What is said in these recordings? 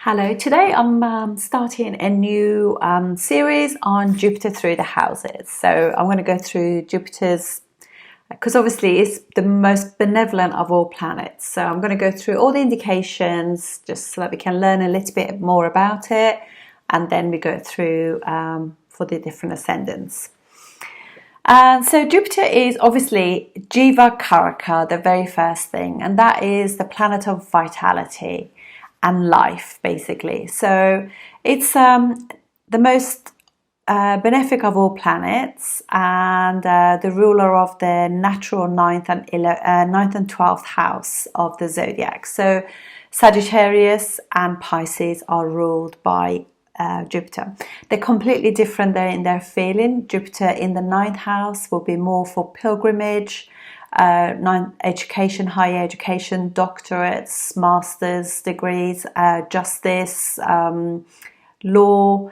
Hello, today I'm starting a new series on Jupiter through the houses. So I'm going to go through Jupiter's, because obviously it's the most benevolent of all planets. So I'm going to go through all the indications just so that we can learn a little bit more about it. And then we go through for the different ascendants. And so Jupiter is obviously Jiva Karaka, the very first thing, and that is the planet of vitality and life, basically. So it's the most benefic of all planets, and the ruler of the natural ninth and 12th house of the zodiac. So Sagittarius and Pisces are ruled by Jupiter. They're completely different there in their feeling. Jupiter in the ninth house will be more for pilgrimage, education, higher education, doctorates, master's degrees, justice, law,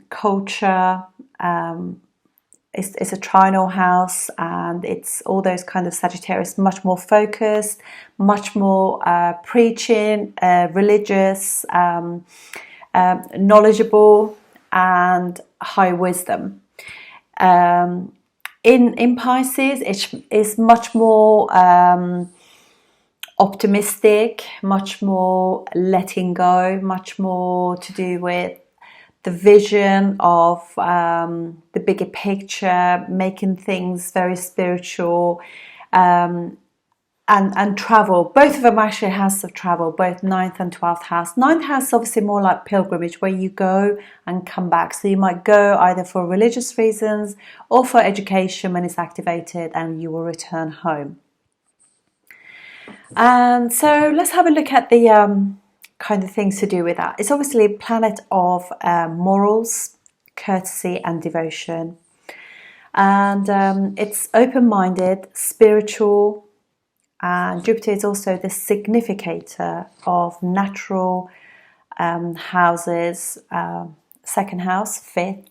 culture. It's a trinal house, and it's all those kind of Sagittarius, much more focused, much more preaching, religious, knowledgeable, and high wisdom. In Pisces, it's much more optimistic, much more letting go, much more to do with the vision of the bigger picture, making things very spiritual, and travel. Both of them actually has of travel, both ninth and 12th house. Ninth house is obviously more like pilgrimage, where you go and come back. So you might go either for religious reasons or for education when it's activated, and you will return home. And so let's have a look at the kind of things to do with that. It's obviously a planet of morals, courtesy, and devotion. And it's open-minded, spiritual. And Jupiter is also the significator of natural houses, second house, fifth,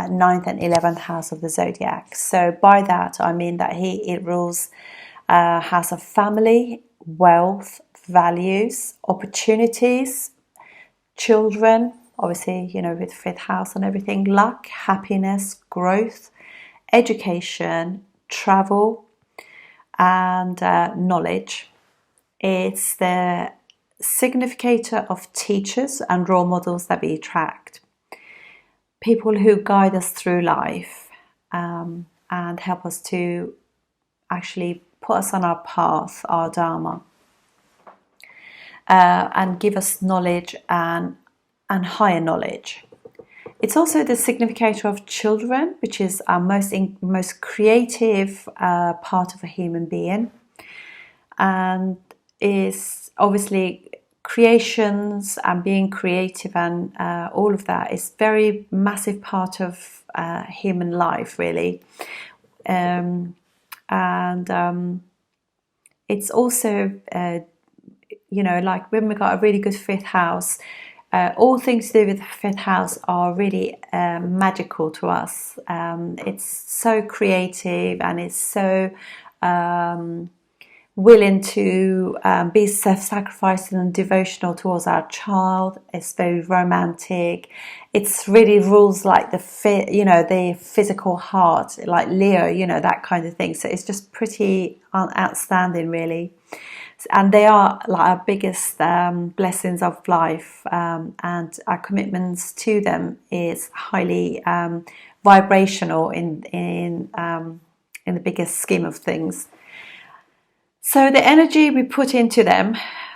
ninth and 11th house of the zodiac. So by that I mean that it rules house of family, wealth, values, opportunities, children, obviously, with fifth house and everything, luck, happiness, growth, education, travel, and knowledge. It's the significator of teachers and role models that we attract. People who guide us through life and help us to actually put us on our path, our dharma, and give us knowledge and higher knowledge. It's also the significator of children, which is our most creative part of a human being, and is obviously creations and being creative, and all of that is very massive part of human life, really. It's also like when we got a really good fifth house, all things to do with the fifth house are really magical to us. It's so creative, and it's so willing to be self-sacrificing and devotional towards our child. It's very romantic. It's really rules like the physical heart, like Leo, that kind of thing. So it's just pretty outstanding, really. And they are like our biggest blessings of life, and our commitments to them is highly vibrational in the biggest scheme of things. So the energy we put into them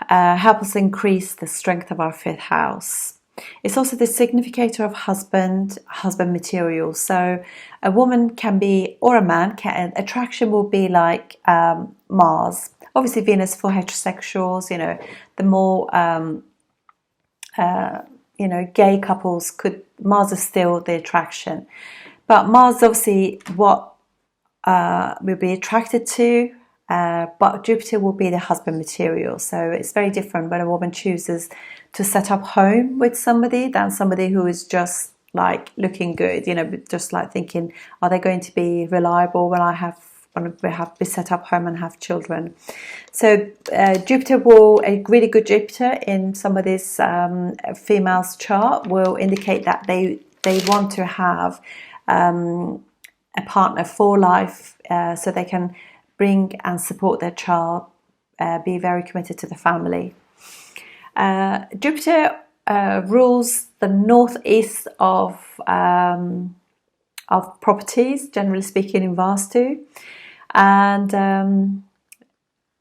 help us increase the strength of our fifth house. It's also the significator of husband material. So a woman can be, or a man can, attraction will be like Mars. Obviously Venus for heterosexuals, the more gay couples Mars is still the attraction. But Mars obviously what we'll be attracted to, but Jupiter will be the husband material. So it's very different when a woman chooses to set up home with somebody than somebody who is just like looking good, just like thinking, are they going to be reliable when I have be set up home and have children. So Jupiter will, a really good Jupiter in somebody's female's chart will indicate that they want to have a partner for life, so they can bring and support their child, be very committed to the family. Jupiter rules the northeast of properties, generally speaking, in Vastu, and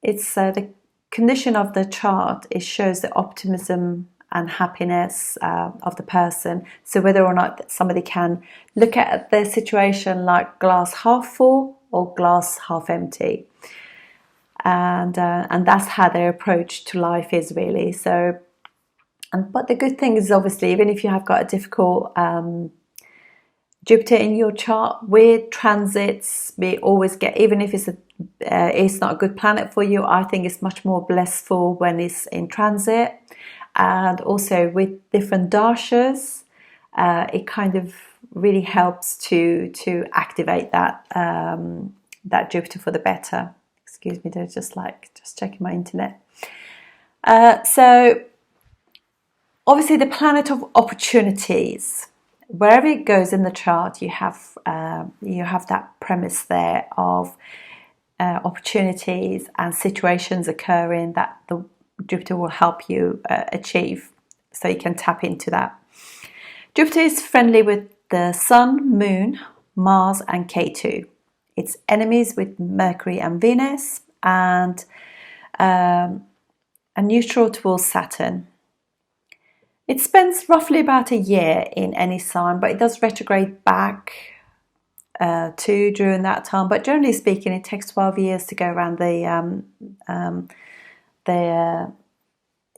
it's the condition of the chart. It shows the optimism and happiness of the person. So whether or not somebody can look at their situation like glass half full or glass half empty, and that's how their approach to life is really. So, but the good thing is, obviously, even if you have got a difficult Jupiter in your chart, with transits, we always get, even if it's not a good planet for you, I think it's much more blissful when it's in transit. And also with different dashas, it kind of really helps to activate that that Jupiter for the better. Excuse me, they're just checking my internet. So obviously the planet of opportunities, wherever it goes in the chart, you have that premise there of opportunities and situations occurring that the Jupiter will help you achieve, so you can tap into that. Jupiter is friendly with the Sun, Moon, Mars and Ketu. It's enemies with Mercury and Venus, and neutral towards Saturn. It spends roughly about a year in any sign, but it does retrograde back too during that time. But generally speaking, it takes 12 years to go around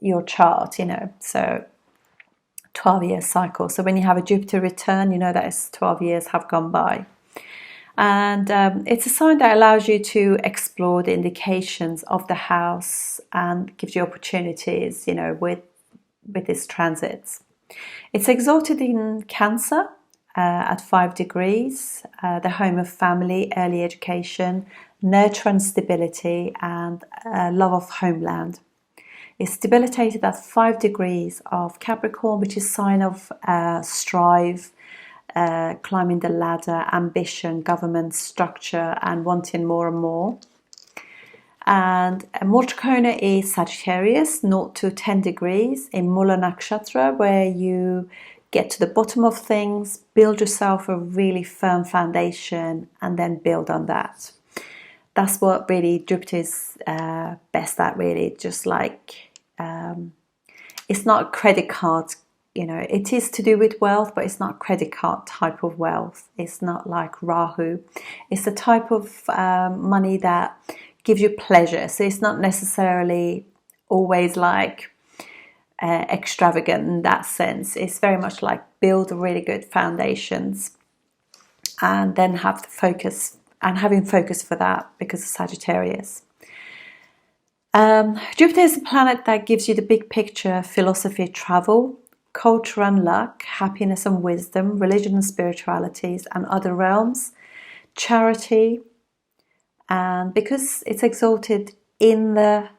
your chart, so 12-year cycle. So when you have a Jupiter return, that is 12 years have gone by. And it's a sign that allows you to explore the indications of the house and gives you opportunities, with its transits. It's exalted in Cancer at 5 degrees, the home of family, early education, nurture and stability, and love of homeland. It's debilitated at 5 degrees of Capricorn, which is sign of strive, climbing the ladder, ambition, government structure, and wanting more and more. And Motrikona is Sagittarius, 0 to 10 degrees in Mula Nakshatra, where you get to the bottom of things, build yourself a really firm foundation, and then build on that. That's what really Jupiter is best at, really. Just like, it's not a credit card, it is to do with wealth, but it's not a credit card type of wealth. It's not like Rahu. It's a type of money that gives you pleasure. So it's not necessarily always like extravagant in that sense. It's very much like build really good foundations and then have the focus, and having focus for that because of Sagittarius. Jupiter is a planet that gives you the big picture, philosophy, travel, culture and luck, happiness and wisdom, religion and spiritualities and other realms, charity. And because it's exalted in the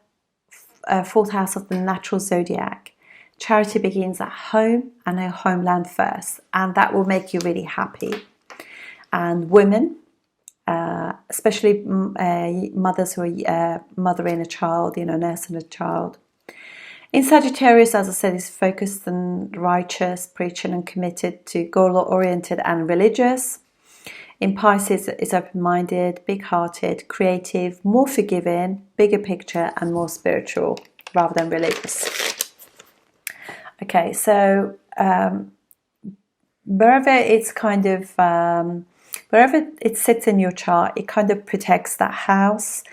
fourth house of the natural zodiac, charity begins at home and a homeland first, and that will make you really happy. And women, especially mothers who are mothering a child, nursing a child. In Sagittarius, as I said, is focused and righteous, preaching and committed to goal-oriented and religious. In Pisces, it's open-minded, big-hearted, creative, more forgiving, bigger picture, and more spiritual rather than religious. Okay, so wherever it's kind of wherever it sits in your chart, it kind of protects that house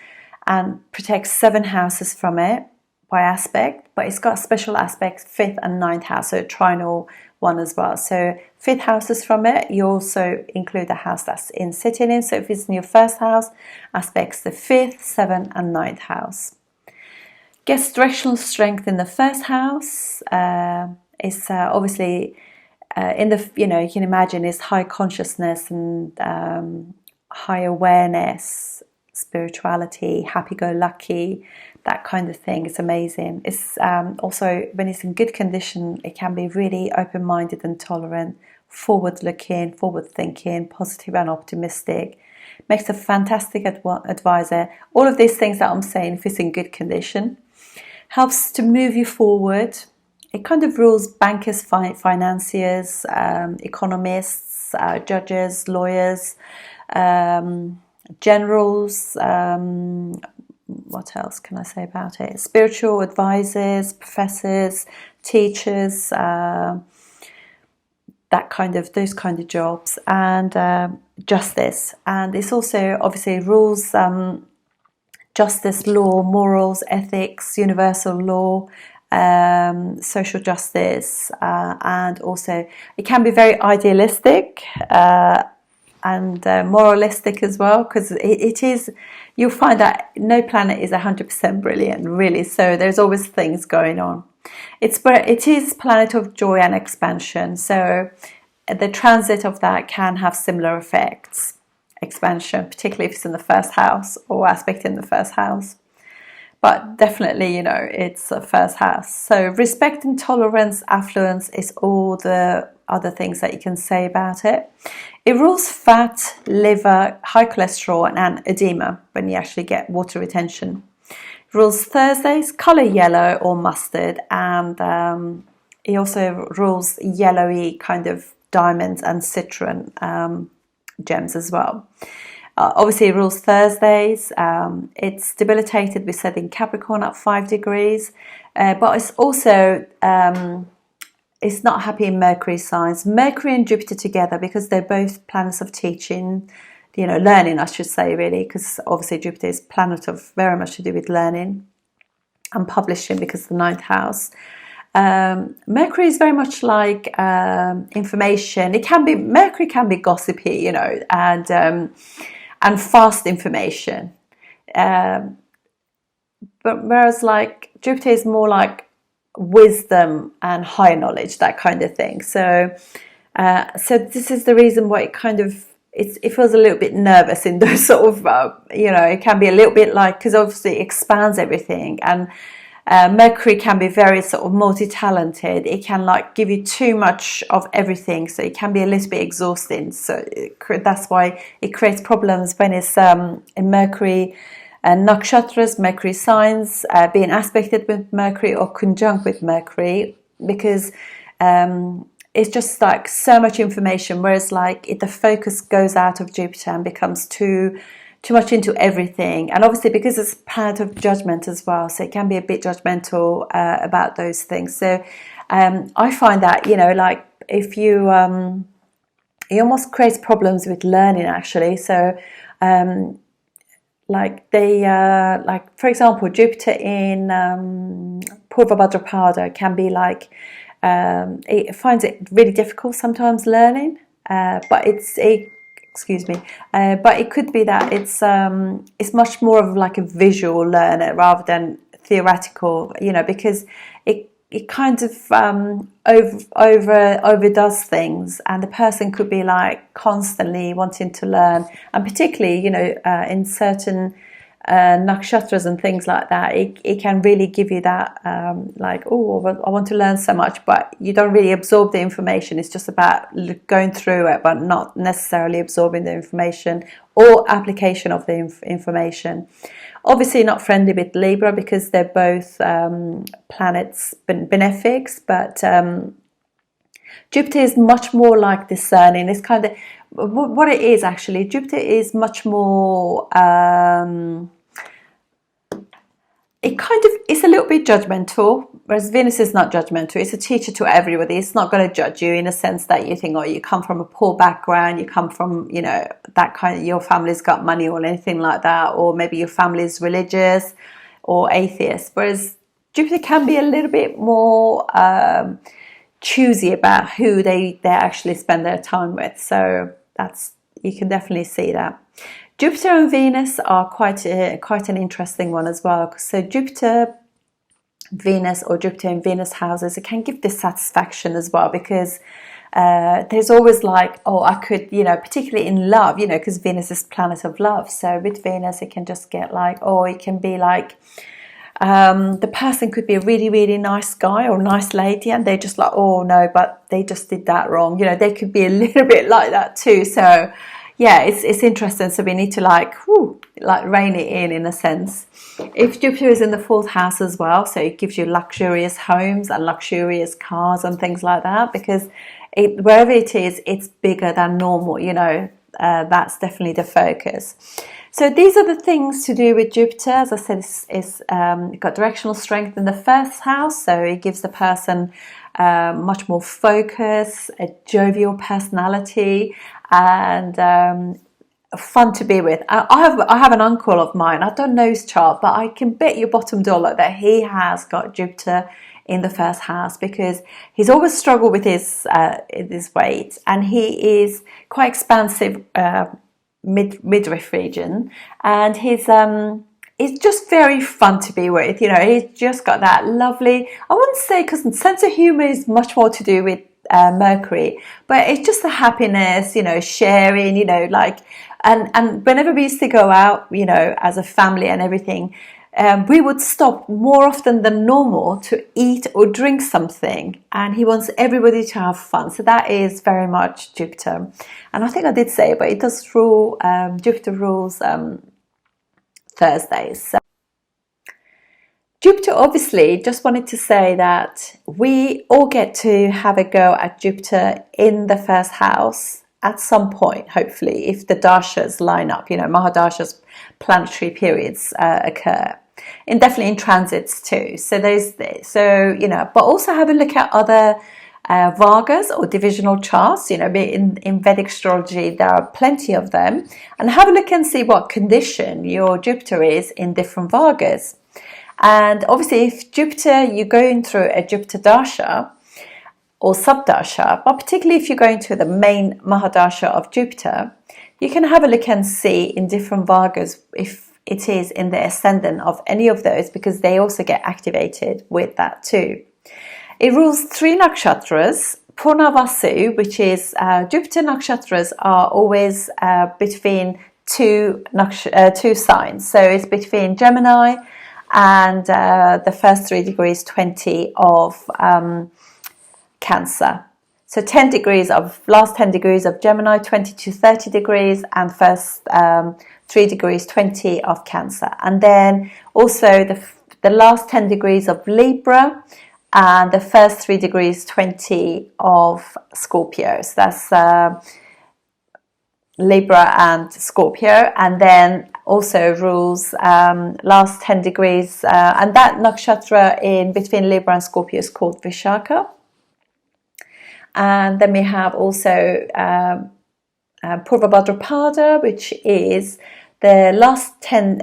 and protects 7 houses from it by aspect, but it's got special aspects, 5th and 9th house, so a trinal one as well. So 5th house is from it. You also include the house that's sitting in. So if it's in your 1st house, aspects the 5th, 7th and 9th house. Gets directional strength in the 1st house. It's obviously in the, you can imagine it's high consciousness and high awareness spirituality, happy-go-lucky, that kind of thing. It's amazing. It's also, when it's in good condition, it can be really open-minded and tolerant, forward-looking, forward-thinking, positive and optimistic. Makes a fantastic advisor. All of these things that I'm saying, if it's in good condition, helps to move you forward. It kind of rules bankers, financiers, economists, judges, lawyers, generals. What else can I say about it? Spiritual advisors, professors, teachers, those kind of jobs, and justice. And it's also obviously rules justice, law, morals, ethics, universal law, social justice, and also it can be very idealistic and moralistic as well, because it is, you'll find that no planet is 100% brilliant, really, so there's always things going on. It is planet of joy and expansion, so the transit of that can have similar effects. Expansion, particularly if it's in the first house or aspect in the first house, but definitely, it's a first house. So respect and tolerance, affluence is all the other things that you can say about it. It rules fat, liver, high cholesterol, and edema when you actually get water retention. It rules Thursdays, color yellow or mustard, and it also rules yellowy kind of diamonds and citron gems as well. Obviously it rules Thursdays. It's debilitated, we said, in Capricorn at 5 degrees, but it's also it's not happy in Mercury signs. Mercury and Jupiter together, because they're both planets of teaching, learning, I should say, really, because obviously Jupiter is planet of very much to do with learning and publishing, because of the 9th house. Mercury is very much like information. Mercury can be gossipy, and fast information. But whereas like Jupiter is more like wisdom and high knowledge, that kind of thing. So this is the reason why it feels a little bit nervous in those sort of, it can be a little bit like, because obviously it expands everything, and Mercury can be very sort of multi-talented. It can like give you too much of everything, so it can be a little bit exhausting. So that's why it creates problems when it's in Mercury and nakshatras, Mercury signs, being aspected with Mercury or conjunct with Mercury, because it's just like so much information, whereas like the focus goes out of Jupiter and becomes too much into everything. And obviously because it's a planet of judgment as well, so it can be a bit judgmental about those things. So I find that, like if you it almost creates problems with learning, actually. So like for example, Jupiter in Purva Bhadrapada can be like it finds it really difficult sometimes learning, but but it could be that it's much more of like a visual learner rather than theoretical, because it kind of overdoes things, and the person could be like constantly wanting to learn, and particularly in certain nakshatras and things like that, it can really give you that like, oh, I want to learn so much, but you don't really absorb the information. It's just about going through it, but not necessarily absorbing the information or application of the information. Obviously not friendly with Libra, because they're both planets benefics, but Jupiter is much more like discerning. It's kind of what it is actually. Jupiter is much more it's a little bit judgmental, whereas Venus is not judgmental. It's a teacher to everybody. It's not going to judge you in a sense that you think, oh, you come from a poor background, you come from, that kind of, your family's got money or anything like that, or maybe your family's religious or atheist. Whereas Jupiter can be a little bit more choosy about who they actually spend their time with. So you can definitely see that. Jupiter and Venus are quite an interesting one as well. So Jupiter, Venus, or Jupiter in Venus houses, it can give dissatisfaction as well, because there's always like, oh, I could, particularly in love, because Venus is planet of love. So with Venus, it can just get like, oh, it can be like, the person could be a really, really nice guy or nice lady, and they're just like, oh no, but they just did that wrong. They could be a little bit like that too. So yeah, it's interesting. So we need to like rein it in a sense. If Jupiter is in the fourth house as well, so it gives you luxurious homes and luxurious cars and things like that, because wherever it is, it's bigger than normal. That's definitely the focus. So these are the things to do with Jupiter. As I said, it's got directional strength in the first house, so it gives the person much more focus, a jovial personality, and fun to be with. I have an uncle of mine. I don't know his chart, but I can bet you bottom dollar that he has got Jupiter in the first house, because he's always struggled with his weight, and he is quite expansive. Midriff region, and he's just very fun to be with. He's just got that lovely, I wouldn't say, because sense of humor is much more to do with Mercury, but it's just the happiness, sharing, and whenever we used to go out, as a family and everything, we would stop more often than normal to eat or drink something, and he wants everybody to have fun. So that is very much Jupiter. And I think I did say, but it does rule, Jupiter rules Thursdays. So Jupiter, obviously, just wanted to say that we all get to have a go at Jupiter in the first house at some point, hopefully, if the dashas line up, Mahadasha's planetary periods occur. And definitely in transits too. So there's this. So, but also have a look at other Vargas or divisional charts. In Vedic astrology, there are plenty of them. And have a look and see what condition your Jupiter is in different Vargas. And obviously, if Jupiter, you're going through a Jupiter dasha or subdasha, but particularly if you're going to the main Mahadasha of Jupiter, you can have a look and see in different Vargas if it is in the ascendant of any of those, because they also get activated with that too. It rules 3 nakshatras, Purnavasu, which is Jupiter nakshatras are always between two signs. So it's between Gemini and the first 3 degrees 20 of Cancer. So last 10 degrees of Gemini, 20 to 30 degrees, and first 3 degrees 20 of Cancer. And then also the last 10 degrees of Libra, and the first 3 degrees 20 of Scorpio. So that's Libra and Scorpio. And then also rules last 10 degrees, and that nakshatra in between Libra and Scorpio is called Vishaka. And then we have also Purva Bhadrapada, which is the last 10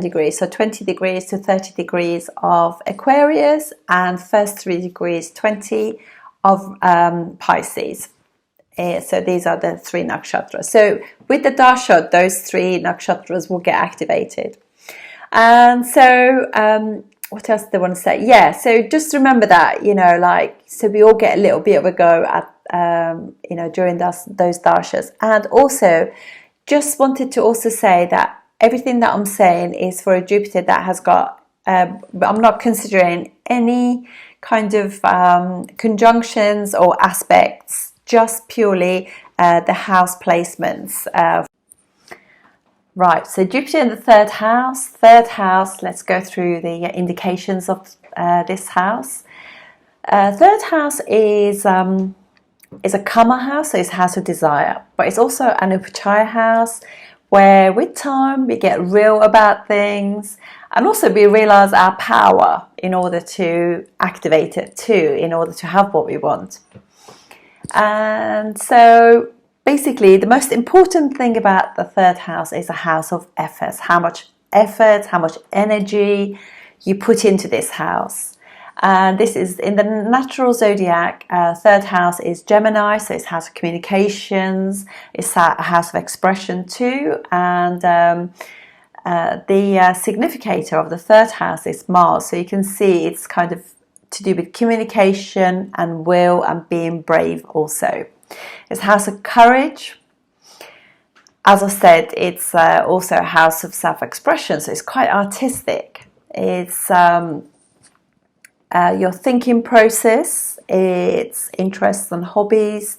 degrees, so 20 degrees to 30 degrees of Aquarius, and first 3 degrees 20 of Pisces. So these are the 3 nakshatras. So with the dasha, those 3 nakshatras will get activated. And so what else do I want to say? Yeah, so just remember that, so we all get a little bit of a go at, during those dashas. And also, just wanted to also say that everything that I'm saying is for a Jupiter that has got, I'm not considering any kind of conjunctions or aspects, just purely the house placements. Right, so Jupiter in the third house, let's go through the indications of this house. Third house is a karma house, so it's a house of desire, but it's also an upachaya house where with time we get real about things, and also we realize our power in order to activate it too, in order to have what we want. And so basically the most important thing about the third house is a house of efforts. How much effort, how much energy you put into this house. And this is in the natural zodiac. Third house is Gemini, so it's house of communications. It's a house of expression too. And the significator of the third house is Mars. So you can see it's kind of to do with communication and will and being brave also. It's house of courage. As I said, it's also a house of self-expression, so it's quite artistic. It's your thinking process, it's interests and hobbies,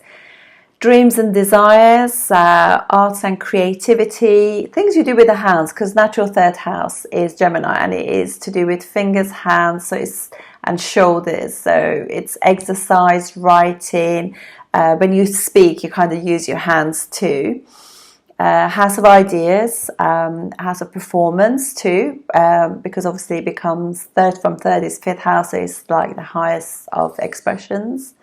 dreams and desires, arts and creativity, things you do with the hands, because natural third house is Gemini and it is to do with fingers, hands, and shoulders. So it's exercise, writing. When you speak, you kind of use your hands too. House of ideas, house of performance too, because obviously it becomes third is fifth house, so it's like the highest of expressions.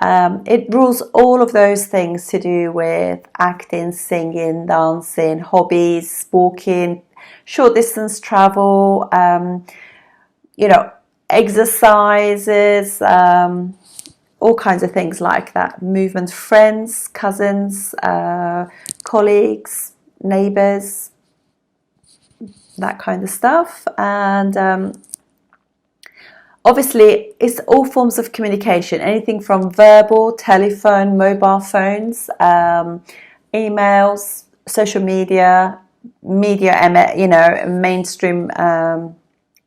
It rules all of those things to do with acting, singing, dancing, hobbies, walking, short distance travel, exercises, all kinds of things like that. Movement, friends, cousins, colleagues, neighbours, that kind of stuff. And obviously, it's all forms of communication, anything from verbal, telephone, mobile phones, emails, social media, mainstream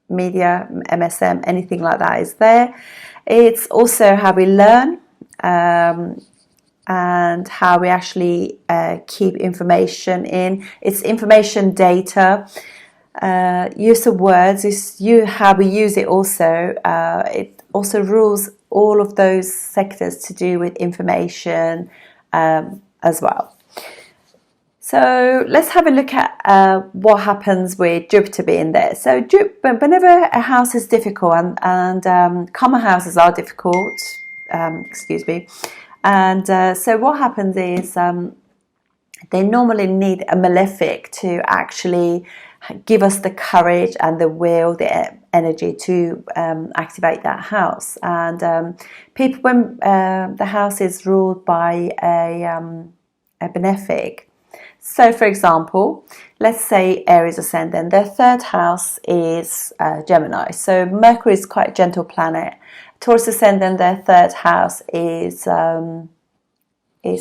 media, MSM, anything like that is there. It's also how we learn and how we actually keep information in. It's information data. Use of words is how we use it also. It also rules all of those sectors to do with information as well. So let's have a look at what happens with Jupiter being there. So whenever a house is difficult, and common houses are difficult, and so what happens is they normally need a malefic to actually give us the courage and the will, the energy to activate that house. And people, when the house is ruled by a benefic. So, for example, let's say Aries Ascendant, their third house is Gemini. So Mercury is quite a gentle planet. Taurus Ascendant, their third house is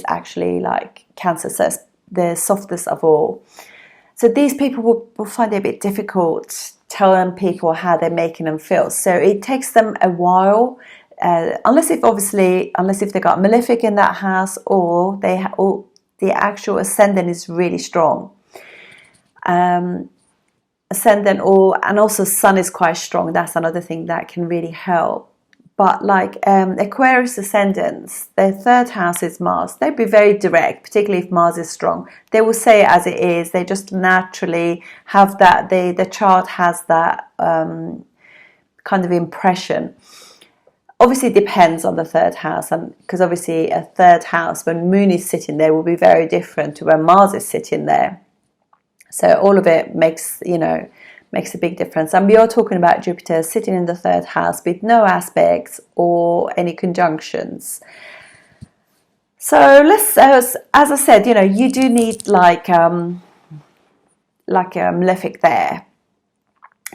actually like Cancer, so it's the softest of all. So these people will find it a bit difficult telling people how they're making them feel. So it takes them a while, unless if they got malefic in that house, or the actual ascendant is really strong. Ascendant and also sun is quite strong. That's another thing that can really help. But like Aquarius ascendants, their third house is Mars. They'd be very direct, particularly if Mars is strong. They will say it as it is. They just naturally have that. The chart has that kind of impression. Obviously, it depends on the third house, and because obviously a third house, when Moon is sitting there, will be very different to when Mars is sitting there. So all of it makes a big difference. And we are talking about Jupiter sitting in the third house with no aspects or any conjunctions. So let's, as I said, you do need like a malefic there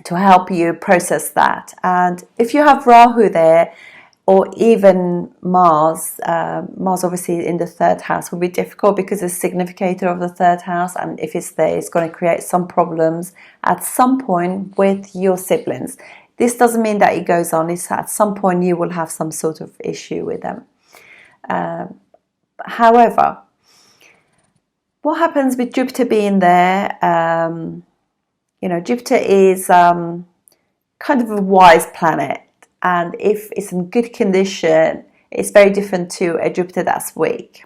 to help you process that. And if you have Rahu there, or even Mars obviously in the third house will be difficult because it's significator of the third house, and if it's there, it's going to create some problems at some point with your siblings. This doesn't mean that it goes on. It's at some point you will have some sort of issue with them. However, what happens with Jupiter being there? Jupiter is kind of a wise planet. And if it's in good condition, it's very different to a Jupiter that's weak.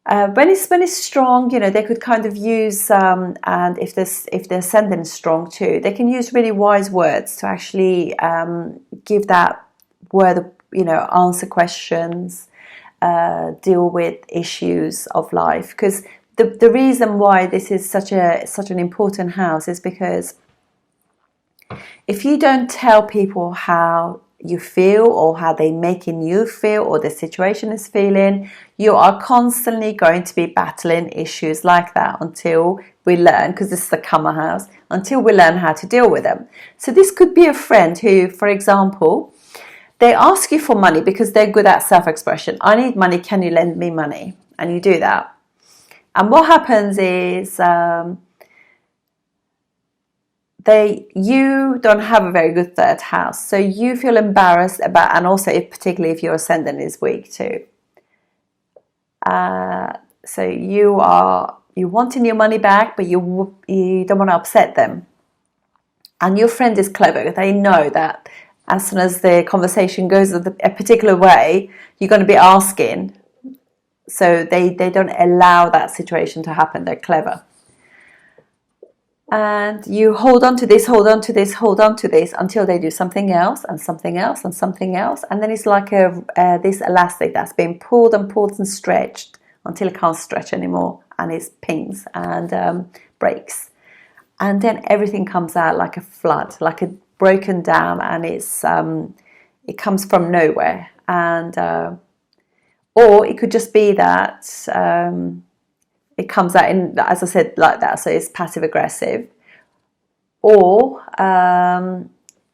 When it's strong, they could kind of use, and if the ascendant is strong too, they can use really wise words to actually give that word, answer questions, deal with issues of life. Because the reason why this is such an important house is because if you don't tell people how you feel or how they're making you feel or the situation is feeling. You are constantly going to be battling issues like that until we learn, because this is the karma house, until we learn how to deal with them. So this could be a friend who, for example, they ask you for money because they're good at self-expression. I need money, can you lend me money? And you do that. And what happens is you don't have a very good third house, so you feel embarrassed about, and also particularly if your ascendant is weak too. So you wanting your money back, but you don't want to upset them. And your friend is clever. They know that as soon as the conversation goes a particular way, you're going to be asking. So they don't allow that situation to happen. They're clever. And you hold on to this, hold on to this, hold on to this until they do something else and something else and something else. And then it's like this elastic that's been pulled and pulled and stretched until it can't stretch anymore. And it pings and breaks. And then everything comes out like a flood, like a broken dam, and it comes from nowhere. And or it could just be that it comes out in, as I said, like that. So it's passive aggressive. Or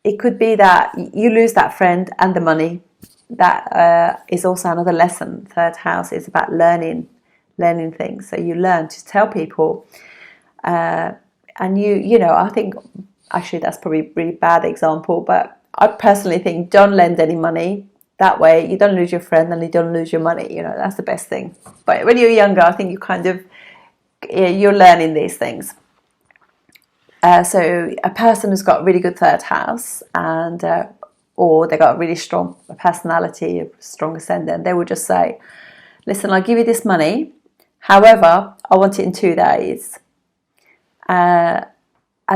it could be that you lose that friend and the money. That is also another lesson. Third house is about learning things. So you learn to tell people. And you know, I think, actually that's probably a really bad example, but I personally think don't lend any money. That way you don't lose your friend and you don't lose your money. You know, that's the best thing. But when you're younger, I think you're learning these things. So a person who's got a really good third house and or they got a really strong personality, a strong ascendant, they will just say, listen, I'll give you this money. However, I want it in 2 days. And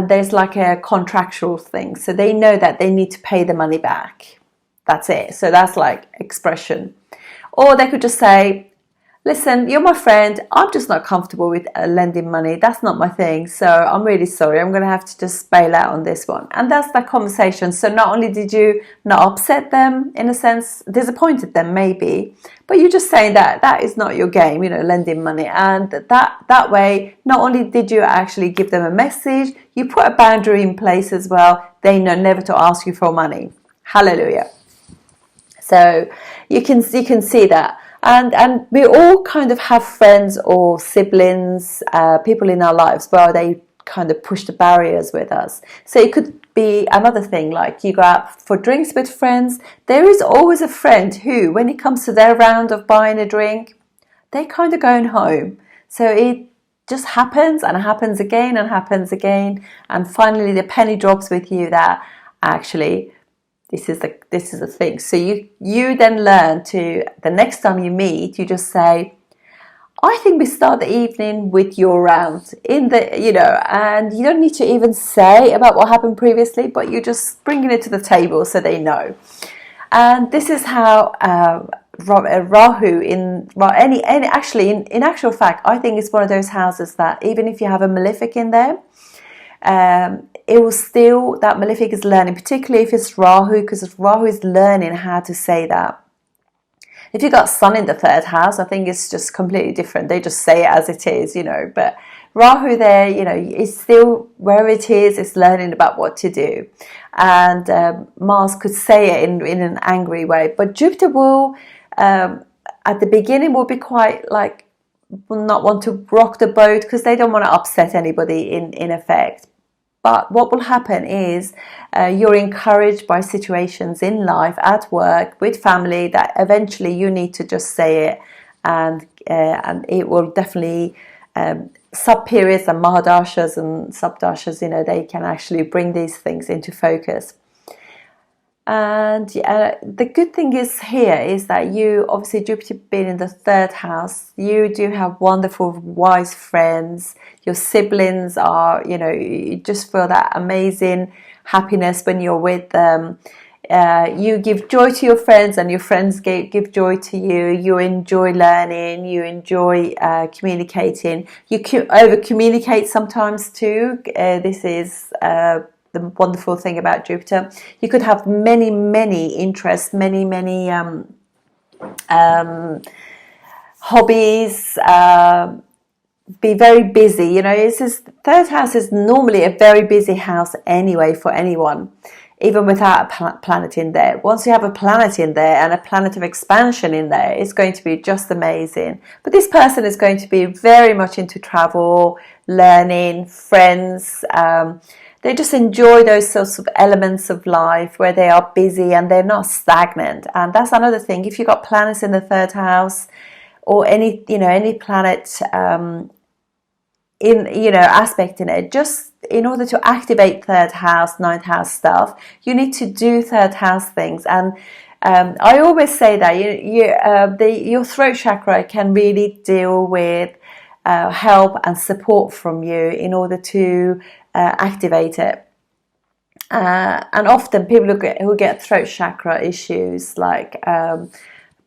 there's like a contractual thing. So they know that they need to pay the money back. That's it. So that's like expression. Or they could just say, listen, you're my friend. I'm just not comfortable with lending money. That's not my thing. So I'm really sorry. I'm going to have to just bail out on this one. And that's that conversation. So not only did you not upset them, in a sense, disappointed them maybe, but you're just saying that is not your game, you know, lending money. And that way, not only did you actually give them a message, you put a boundary in place as well. They know never to ask you for money. Hallelujah. So you can see that. And we all kind of have friends or siblings, people in our lives where they kind of push the barriers with us. So it could be another thing, like you go out for drinks with friends. There is always a friend who, when it comes to their round of buying a drink, they're kind of going home. So it just happens and happens again and happens again. And finally the penny drops with you that actually this is the thing. So you then learn to, the next time you meet, you just say, I think we start the evening with your round in the, you know, and you don't need to even say about what happened previously, but you're just bringing it to the table so they know. And this is how Rahu in actual fact, I think it's one of those houses that even if you have a malefic in there, it will still, that malefic is learning, particularly if it's Rahu, because Rahu is learning how to say that. If you got Sun in the third house, I think it's just completely different. They just say it as it is, you know. But Rahu there, you know, is still where it is. It's learning about what to do. And Mars could say it in an angry way. But Jupiter will, at the beginning, will be quite like, will not want to rock the boat because they don't want to upset anybody in effect. But what will happen is you're encouraged by situations in life, at work, with family, that eventually you need to just say it, and it will definitely sub-periods and mahadashas and subdashas, you know, they can actually bring these things into focus. And the good thing is here is that you, obviously Jupiter being in the third house, you do have wonderful, wise friends. Your siblings are, you know, you just feel that amazing happiness when you're with them. You give joy to your friends and your friends give joy to you. You enjoy learning. You enjoy communicating. You over communicate sometimes too. This is the wonderful thing about Jupiter. You could have many interests, many hobbies, be very busy. You know, third house is normally a very busy house anyway for anyone, even without a planet in there. Once you have a planet in there and a planet of expansion in there, it's going to be just amazing. But this person is going to be very much into travel, learning, friends. They just enjoy those sorts of elements of life where they are busy and they're not stagnant. And that's another thing. If you've got planets in the third house, or any planet aspect in it, just in order to activate third house, ninth house stuff, you need to do third house things. And I always say that your throat chakra can really deal with help and support from you in order to activate it. And often people who get throat chakra issues, like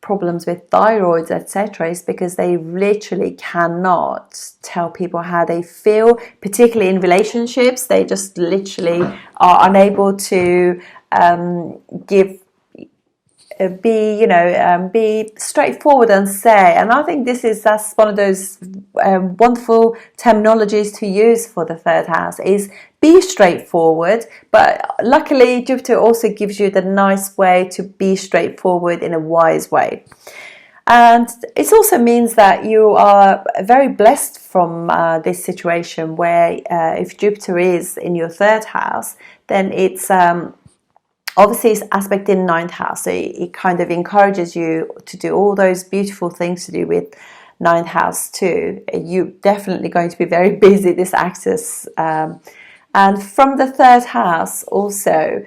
problems with thyroids, etc., is because they literally cannot tell people how they feel, particularly in relationships. They just literally are unable to be straightforward and say. And I think that's one of those wonderful terminologies to use for the third house, is be straightforward. But luckily Jupiter also gives you the nice way to be straightforward in a wise way. And it also means that you are very blessed from this situation where if Jupiter is in your third house, then it's obviously it's aspect in ninth house, so it kind of encourages you to do all those beautiful things to do with ninth house too. You're definitely going to be very busy, this axis. And from the third house also,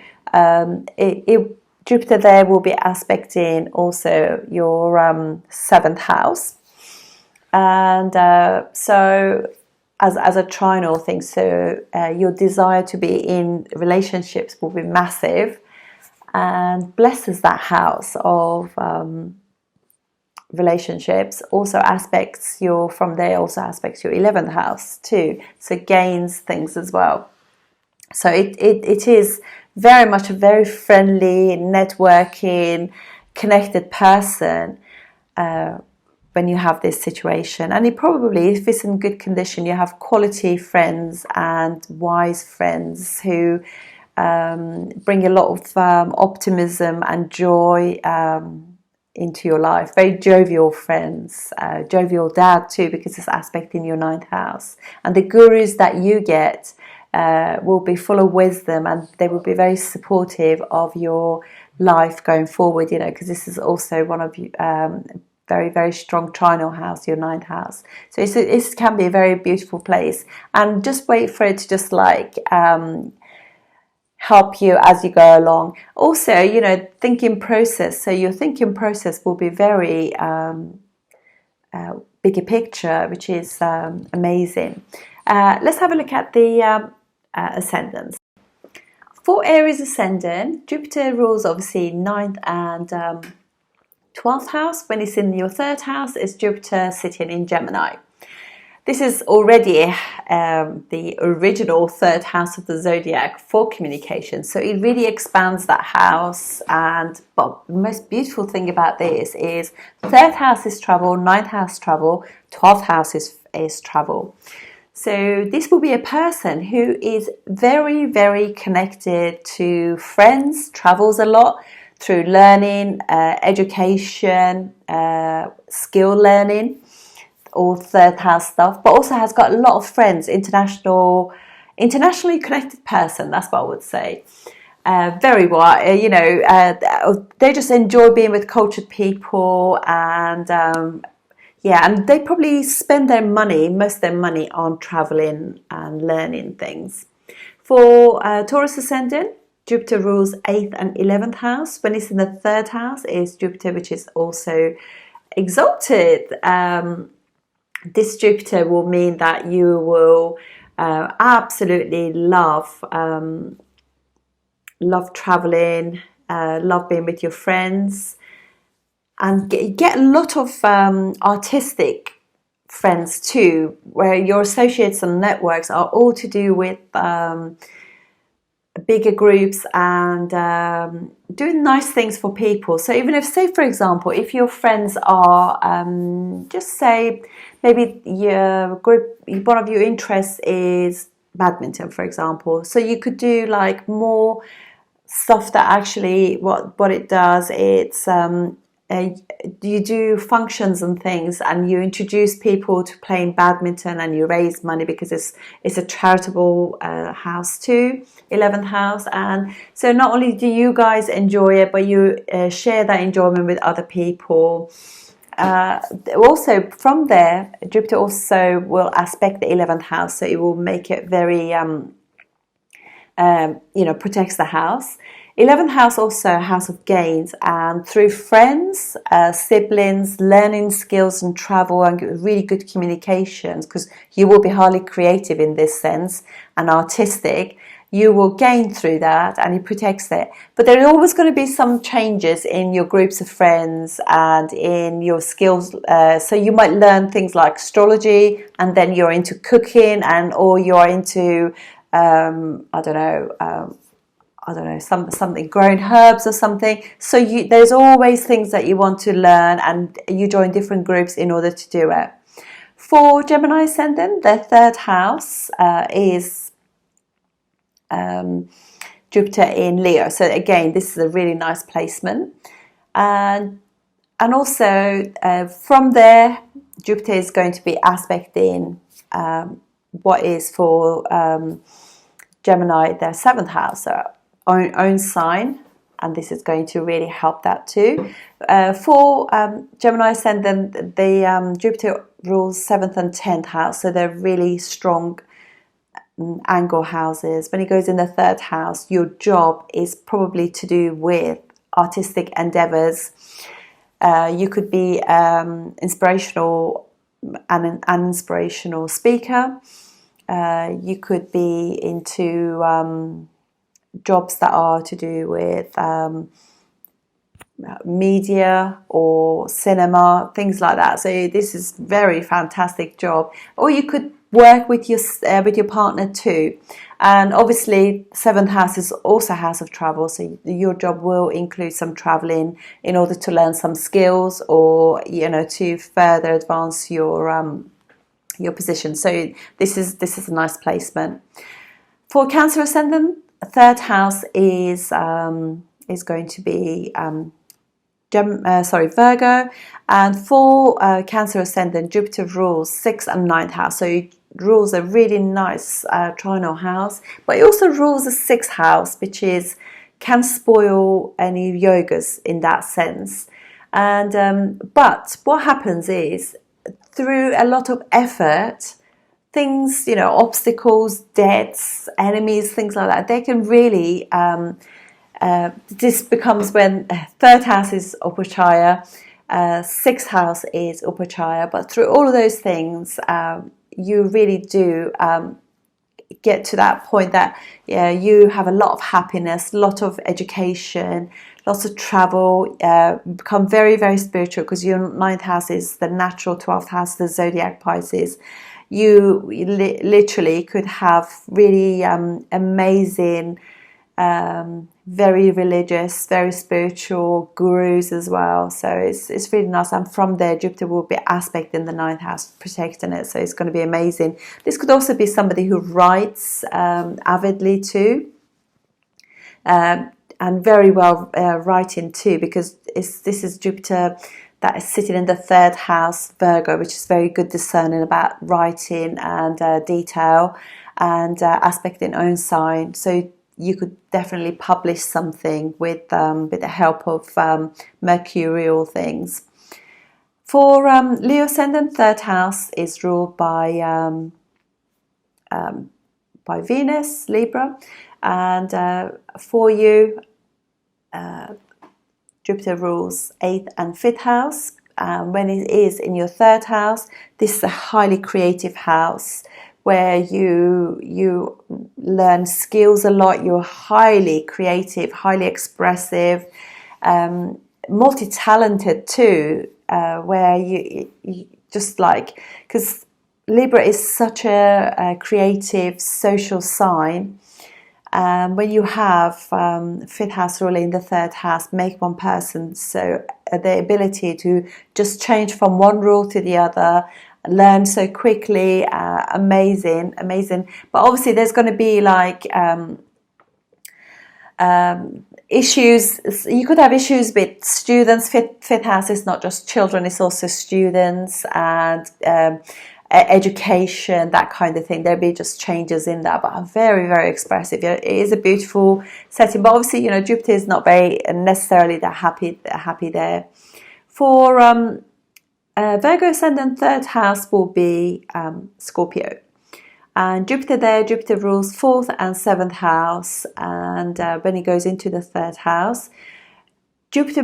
Jupiter there will be aspecting also your seventh house. And so as a trinal thing, so your desire to be in relationships will be massive, and blesses that house of relationships. Also aspects your 11th house too, so gains things as well. So it is very much a very friendly, networking, connected person when you have this situation. And it probably, if it's in good condition, you have quality friends and wise friends who bring a lot of optimism and joy into your life. Very jovial friends, jovial dad too, because it's aspect in your ninth house. And the gurus that you get will be full of wisdom, and they will be very supportive of your life going forward, because this is also one of you very, very strong trinal house, your ninth house. So it can be a very beautiful place, and just wait for it to just help you as you go along. Also, thinking process. So your thinking process will be very bigger picture, which is amazing. Let's have a look at the ascendants. For Aries ascendant, Jupiter rules obviously 9th and 12th house. When it's in your 3rd house, it's Jupiter sitting in Gemini. This is already the original 3rd house of the zodiac for communication, so it really expands that house. And the most beautiful thing about this is 3rd house is travel, 9th house travel, 12th house is travel. So this will be a person who is very, very connected to friends, travels a lot through learning, education, skill learning, all 3rd house stuff, but also has got a lot of friends, internationally connected person, that's what I would say. Very wide, they just enjoy being with cultured people, and and they probably spend most of their money on traveling and learning things. For Taurus ascendant, Jupiter rules 8th and 11th house. When it's in the 3rd house, is Jupiter, which is also exalted. This Jupiter will mean that you will absolutely love traveling, love being with your friends, and get a lot of artistic friends too, where your associates and networks are all to do with bigger groups and doing nice things for people. So even if, say for example, if your friends are just say maybe your group, one of your interests is badminton, for example, so you could do like more stuff that actually what it does, it's you do functions and things, and you introduce people to playing badminton, and you raise money because it's a charitable house too, 11th house. And so not only do you guys enjoy it, but you share that enjoyment with other people. Also from there, Jupiter also will aspect the 11th house, so it will make it very protects the house. 11th house also a house of gains, and through friends, siblings, learning skills and travel, and really good communications, because you will be highly creative in this sense and artistic. You will gain through that, and it protects it. But there are always going to be some changes in your groups of friends and in your skills. So you might learn things like astrology, and then you're into cooking, or you're into something growing herbs or something. So there's always things that you want to learn, and you join different groups in order to do it. For Gemini Ascendant, their third house is Jupiter in Leo. So again, this is a really nice placement. And also from there, Jupiter is going to be aspecting what is for Gemini, their seventh house, so own sign, and this is going to really help that too. For Gemini Ascendant, the Jupiter rules 7th and 10th house, so they're really strong angle houses. When it goes in the third house, your job is probably to do with artistic endeavors. You could be inspirational and an inspirational speaker. You could be into jobs that are to do with media or cinema, things like that. So this is very fantastic job. Or you could work with your partner too. And obviously, 7th house is also a house of travel, so your job will include some traveling in order to learn some skills, or to further advance your position. So this is a nice placement. For Cancer Ascendant, third house is going to be Virgo, and for Cancer Ascendant, Jupiter rules 6th and 9th house. So it rules a really nice trinal house, but it also rules the 6th house, which can spoil any yogas in that sense. And but what happens is, through a lot of effort, things, obstacles, debts, enemies, things like that, they can really, this becomes when third house is Upachaya, 6th house is Upachaya, but through all of those things, you really do get to that point that you have a lot of happiness, a lot of education, lots of travel, become very, very spiritual, because your 9th house is the natural 12th house, the zodiac Pisces. You literally could have really amazing, very religious, very spiritual gurus as well. So it's really nice. And from there, Jupiter will be aspecting the 9th house, protecting it. So it's going to be amazing. This could also be somebody who writes avidly too. And very well writing too, because this is Jupiter that is sitting in the third house, Virgo, which is very good discerning about writing and detail, and aspecting own sign. So you could definitely publish something with the help of mercurial things. For Leo Ascendant, third house is ruled by Venus, Libra, and for you, Jupiter rules 8th and 5th house. When it is in your third house, this is a highly creative house where you learn skills a lot. You're highly creative, highly expressive, multi-talented too, where you just like, because Libra is such a creative social sign. when you have fifth house ruler in the third house, make one person, so the ability to just change from one rule to the other, learn so quickly, amazing. But obviously there's going to be like issues. You could have issues with students. Fifth house is not just children, it's also students and education, that kind of thing. There'll be just changes in that, but are very, very expressive. It is a beautiful setting, but obviously, you know, Jupiter is not very necessarily that happy there. For Virgo ascendant, third house will be Scorpio. And Jupiter rules fourth and seventh house. And when he goes into the third house, Jupiter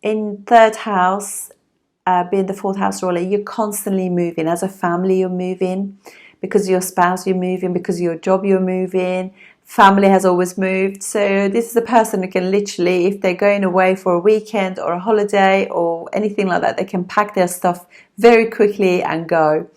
in third house, being the fourth house ruler, you're constantly moving. As a family, you're moving. Because of your spouse, you're moving. Because of your job, you're moving. Family has always moved. So this is a person who can literally, if they're going away for a weekend or a holiday or anything like that, they can pack their stuff very quickly and go.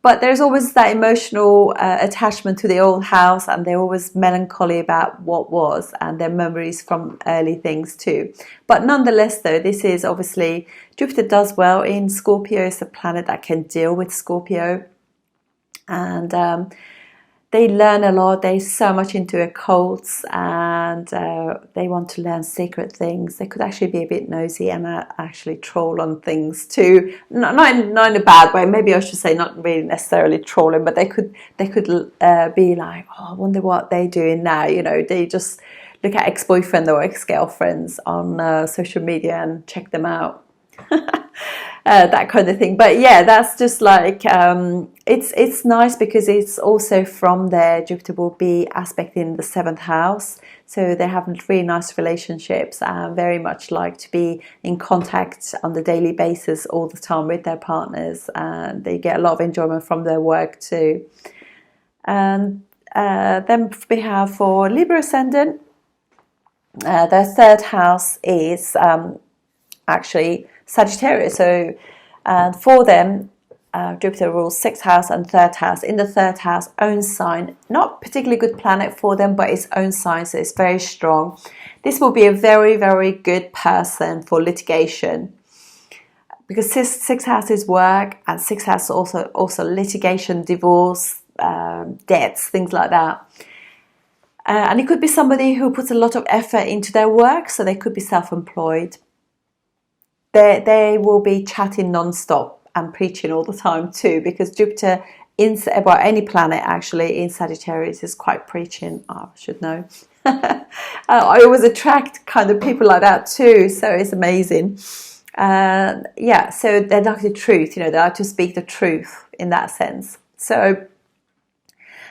But there's always that emotional attachment to the old house, and they're always melancholy about what was and their memories from early things too. But nonetheless, though, this is obviously, Jupiter does well in Scorpio. It's a planet that can deal with Scorpio. And they learn a lot. They're so much into occults, and they want to learn secret things. They could actually be a bit nosy and actually troll on things too. Not in a bad way. Maybe I should say not really necessarily trolling, but they could be like, oh, I wonder what they're doing now. You know, they just look at ex-boyfriend or ex-girlfriends on social media and check them out. That kind of thing. But yeah, that's just like it's nice because it's also from there. Jupiter will be aspecting the seventh house, so they have really nice relationships and very much like to be in contact on the daily basis all the time with their partners, and they get a lot of enjoyment from their work too. And then we have for Libra ascendant, their third house is actually Sagittarius. So, and for them, Jupiter rules sixth house and third house. In the third house, own sign, not particularly good planet for them, but its own sign, so it's very strong. This will be a very, very good person for litigation, because sixth house is work, and sixth house also litigation, divorce, debts, things like that. And it could be somebody who puts a lot of effort into their work, so they could be self-employed. They will be chatting non-stop and preaching all the time too, because Jupiter, any planet actually in Sagittarius is quite preaching. I should know. I always attract kind of people like that too, so it's amazing. Yeah, so they like the truth, you know, they like to speak the truth in that sense. So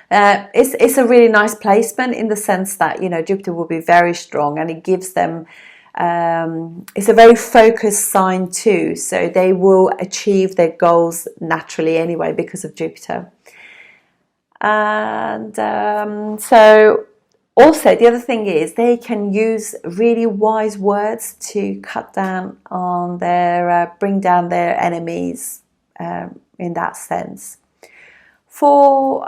it's a really nice placement in the sense that, you know, Jupiter will be very strong, and it gives them it's a very focused sign too, so they will achieve their goals naturally anyway because of Jupiter. And so also the other thing is they can use really wise words to cut down on their bring down their enemies in that sense. For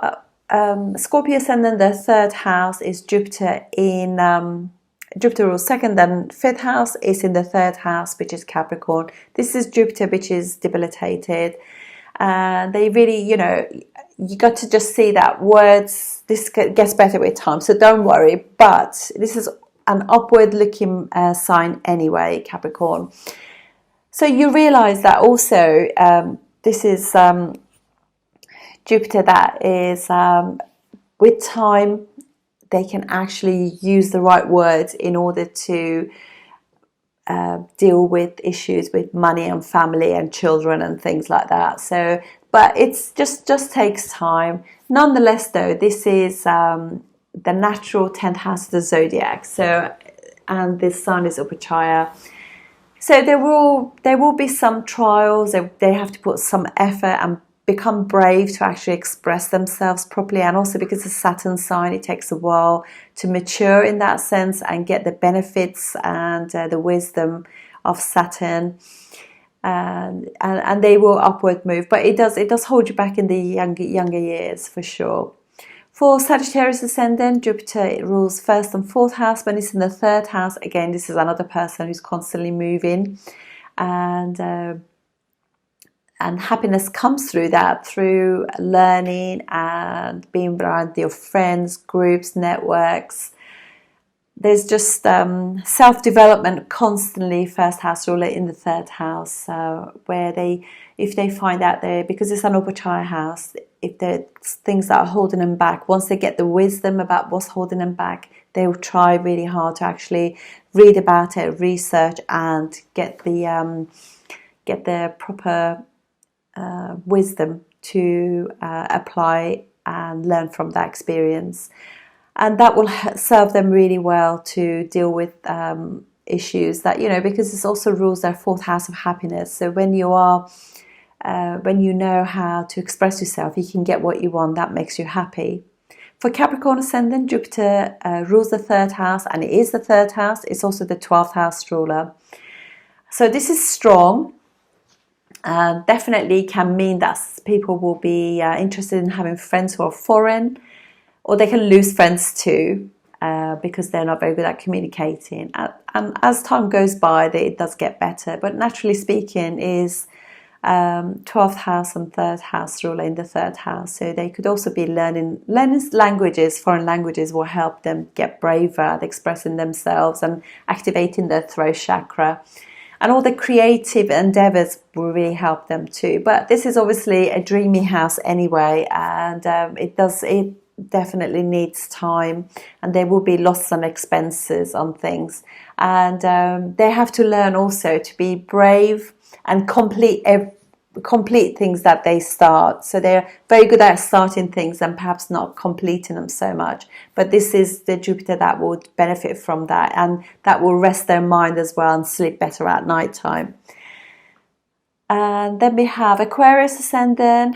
Scorpio ascendant, the third house is Jupiter in Jupiter rules second and fifth house, is in the third house, which is Capricorn. This is Jupiter, which is debilitated. They really, you know, you got to just see that words, this gets better with time, so don't worry. But this is an upward looking sign anyway, Capricorn. So you realize that also this is Jupiter that is with time, they can actually use the right words in order to deal with issues with money and family and children and things like that. So, but it's just takes time. Nonetheless, though, this is the natural 10th house of the zodiac. So, and this sun is Upachaya. So there will be some trials. They have to put some effort and become brave to actually express themselves properly, and also because it's a Saturn sign, it takes a while to mature in that sense and get the benefits and the wisdom of Saturn, and they will upward move, but it does hold you back in the younger years for sure. For Sagittarius Ascendant, Jupiter rules 1st and 4th house. When it's in the 3rd house, again, this is another person who's constantly moving, and happiness comes through that, through learning and being around your friends, groups, networks. There's just self-development constantly, 1st house ruler in the 3rd house, where if they find out there, because it's an Upachaya house, if there's things that are holding them back, once they get the wisdom about what's holding them back, they will try really hard to actually read about it, research, and get the proper wisdom to apply and learn from that experience. And that will serve them really well to deal with issues that, because it also rules their 4th house of happiness. So when you know how to express yourself, you can get what you want. That makes you happy. For Capricorn Ascendant, Jupiter rules the 3rd house, and it is the 3rd house. It's also the 12th house ruler. So this is strong. Definitely can mean that people will be interested in having friends who are foreign, or they can lose friends too, because they're not very good at communicating. And as time goes by, it does get better. But naturally speaking, is 12th house and 3rd house ruler in the 3rd house. So they could also be learning languages. Foreign languages will help them get braver at expressing themselves and activating their throat chakra. And all the creative endeavors will really help them too. But this is obviously a dreamy house anyway, and it definitely needs time, and there will be loss and expenses on things. And they have to learn also to be brave and complete things that they start. So they're very good at starting things and perhaps not completing them so much. But this is the Jupiter that will benefit from that, and that will rest their mind as well and sleep better at night time. And then we have Aquarius Ascendant.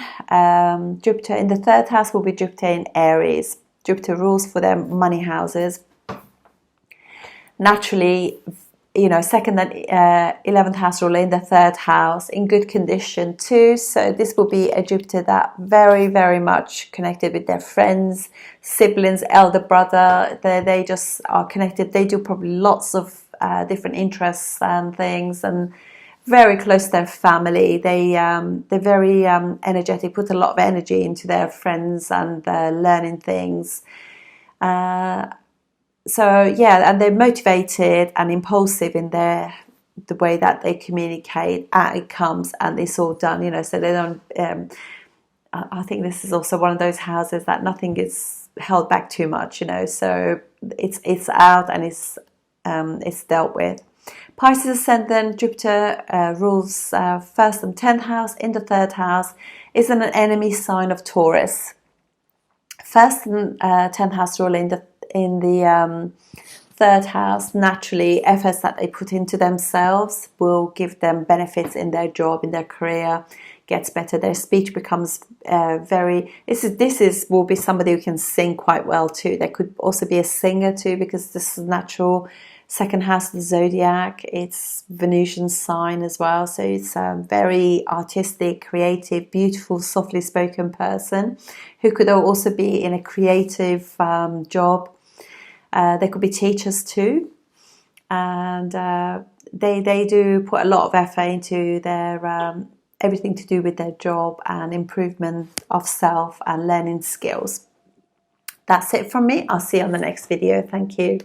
Jupiter in the 3rd house will be Jupiter in Aries. Jupiter rules for their money houses. Naturally, 2nd and 11th house ruler in the 3rd house, in good condition too. So this will be a Jupiter that very, very much connected with their friends, siblings, elder brother. They just are connected. They do probably lots of different interests and things, and very close to their family. They're very energetic, put a lot of energy into their friends and learning things. So yeah, and they're motivated and impulsive in the way that they communicate. It comes and it's all done, so they don't. I think this is also one of those houses that nothing is held back too much, So it's out and it's dealt with. Pisces Ascendant, Jupiter rules 1st and 10th house in the 3rd house. Is an enemy sign of Taurus. 1st and 10th house ruler in the 3rd house. Naturally, efforts that they put into themselves will give them benefits in their job, in their career. Gets better. Their speech becomes very. This will be somebody who can sing quite well too. They could also be a singer too, because this is natural. 2nd house of the zodiac, it's Venusian sign as well, so it's a very artistic, creative, beautiful, softly spoken person who could also be in a creative job. They could be teachers too, and they do put a lot of effort into their everything to do with their job and improvement of self and learning skills. That's it from me. I'll see you on the next video. Thank you.